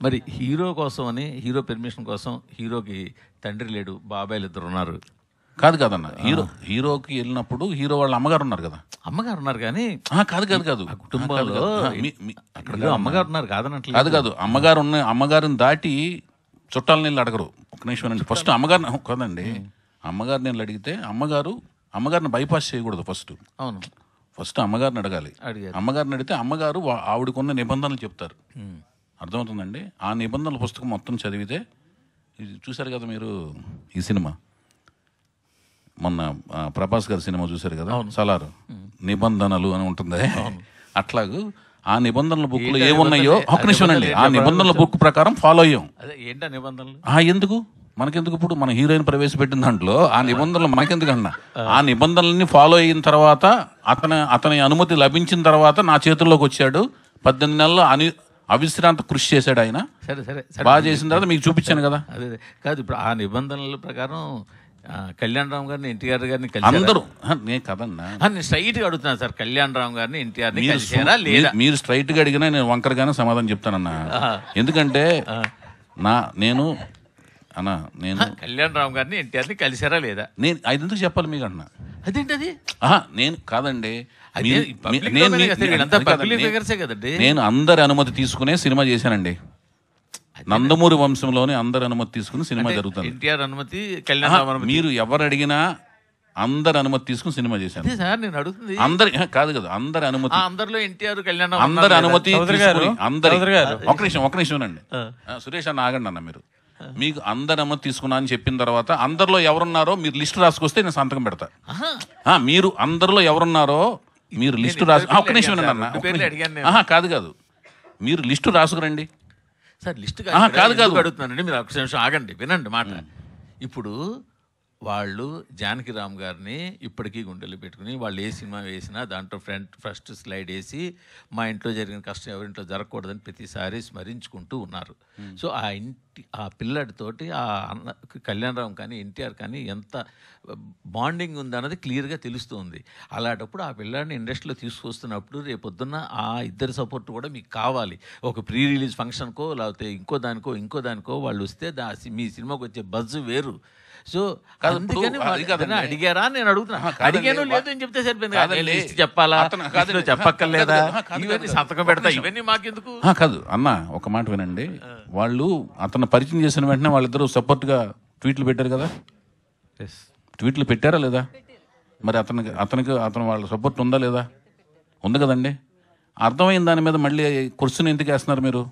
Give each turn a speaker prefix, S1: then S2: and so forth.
S1: మరి హీరో కోసం అని, హీరో పెర్మిషన్ కోసం హీరోకి తండ్రి లేడు, బాబాయిలు ఇద్దరు ఉన్నారు.
S2: కాదన్న, హీరోకి వెళ్ళినప్పుడు హీరో వాళ్ళ అమ్మగారు ఉన్నారు కదా.
S1: అమ్మగారు ఉన్నారు కానీ
S2: కాదు
S1: కుటుంబంలో అమ్మగారు ఉన్నారు కాదనట్లేదు.
S2: కాదు అమ్మగారిని దాటి చుట్టాల నీళ్ళు అడగరు. ఒక నిమిషం అండి, ఫస్ట్ అమ్మగారిని కాదండి, అమ్మగారిని నీళ్ళు అడిగితే అమ్మగారిని బైపాస్ చేయకూడదు. ఫస్ట్ అమ్మగారిని అడగాలి. అమ్మగారిని అడిగితే అమ్మగారు ఆవిడకున్న నిబంధనలు చెప్తారు. అర్థమవుతుందండి? ఆ నిబంధనల పుస్తకం మొత్తం చదివితే, చూశారు కదా మీరు ఈ సినిమా, మొన్న ప్రభాస్ గారి సినిమా చూశారు కదా, సలారు నిబంధనలు అని ఉంటుంది. అట్లాగూ ఆ నిబంధనల బుక్ లో ఏమున్నాయో ఒక నిమిషం అండి, ఆ నిబంధనల బుక్ ప్రకారం ఫాలో అయ్యాం. ఎందుకు మనకెందుకు? ఇప్పుడు మన హీరోయిన్ ప్రవేశపెట్టిన దాంట్లో ఆ నిబంధనలు మనకెందుకు అన్నా? ఆ నిబంధనల్ని ఫాలో అయిన తర్వాత అతని అనుమతి లభించిన తర్వాత నా చేతుల్లోకి వచ్చాడు. 18 నెలలు అవిశ్రాంత కృషి చేశాడు ఆయన.
S1: సరే
S2: బాగా చేసిన తర్వాత మీకు చూపించాను కదా.
S1: అదే కాదు, ఇప్పుడు ఆ నిబంధనల ప్రకారం కళ్యాణ్ రామ్ గారిని, ఎన్టీఆర్ గారిని
S2: అందరూ నేను కదన్నా, నేను
S1: స్ట్రైట్ గా అడుగుతున్నాను సార్. కళ్యాణ్ రామ్ గారిని, ఎన్టీఆర్ కలిసారా లేదా?
S2: మీరు స్ట్రైట్ గా అడిగినా నేను వంకరగానే సమాధానం చెప్తానన్నా. ఎందుకంటే నేను
S1: కళ్యాణ్ రామ్ గారిని, ఎన్టీఆర్ని కలిసారా లేదా
S2: నేను అది ఎందుకు చెప్పాలి మీకు అన్నా?
S1: అదేంటది?
S2: నేను కాదండి,
S1: నేను
S2: అందరి అనుమతి తీసుకునే సినిమా చేశానండి. నందమూరి వంశంలోనే అందరి అనుమతి తీసుకుని సినిమా జరుగుతుంది.
S1: ఎన్టీఆర్ అనుమతి, కళ్యాణ్ రామ్ అనుమతి,
S2: మీరు ఎవరు అడిగినా అందరి అనుమతి తీసుకుని సినిమా చేశాను
S1: సార్. నేను అడుగుతుంది
S2: అందరి కాదు కదా, అందరి అనుమతి,
S1: అందరిలో ఎన్టీఆర్, కళ్యాణ్
S2: అందరి అనుమతి, ఒక నిమిషం అండి సురేష్ అన్న, ఆగండి అన్న. మీకు అందరి అనుమతి తీసుకున్నా అని చెప్పిన తర్వాత అందరిలో ఎవరున్నారో మీరు లిస్టు రాసుకొస్తే నేను సంతకం పెడతా. మీరు అందరిలో ఎవరున్నారో మీరు లిస్టు రాసు, ఒక నిమిషం అన్న, కాదు మీరు లిస్టు రాసుకురండి
S1: సార్. లిస్టు కాదు అడుగుతున్నానండి, మీరు ఒక నిమిషం ఆగండి, వినండి మాట. ఇప్పుడు వాళ్ళు జానకిరామ్ గారిని ఇప్పటికీ గుండెలు పెట్టుకుని వాళ్ళు ఏ సినిమా వేసినా దాంట్లో ఫస్ట్ స్లైడ్ వేసి మా ఇంట్లో జరిగిన కష్టం ఎవరింట్లో జరగకూడదని ప్రతిసారి స్మరించుకుంటూ ఉన్నారు. సో ఆ పిల్లడితోటి కళ్యాణ్ రామ్ కానీ, ఎన్టీఆర్ కానీ ఎంత బాండింగ్ ఉందన్నది క్లియర్గా తెలుస్తుంది. అలాంటప్పుడు ఆ పిల్లాడిని ఇండస్ట్రీలో తీసుకొస్తున్నప్పుడు రేపొద్దున్న ఆ ఇద్దరి సపోర్ట్ కూడా మీకు కావాలి. ఒక ప్రీ రిలీజ్ ఫంక్షన్కో లేకపోతే ఇంకో దానికో వాళ్ళు వస్తే మీ సినిమాకి వచ్చే బజ్ వేరు. సో అడిగారా నేను అడుగుతున్నా, అడిగాను లేదు అని చెప్తే సరిపోయింది. చెప్పాలా, చెప్పక్కర్లేదా, ఇవన్నీ సంతకం పెడతా, ఇవన్నీ మాకెందుకు?
S2: కాదు అన్న, ఒక మాట వినండి. వాళ్ళు అతను పరిచయం చేసిన వెంటనే వాళ్ళిద్దరూ సపోర్ట్గా ట్వీట్లు పెట్టారు కదా. ట్వీట్లు పెట్టారా లేదా? మరి అతను వాళ్ళ సపోర్ట్ ఉందా లేదా? ఉంది కదండి. అర్థమైన దాని మీద మళ్ళీ క్వశ్చన్ ఎందుకు వేస్తున్నారు మీరు?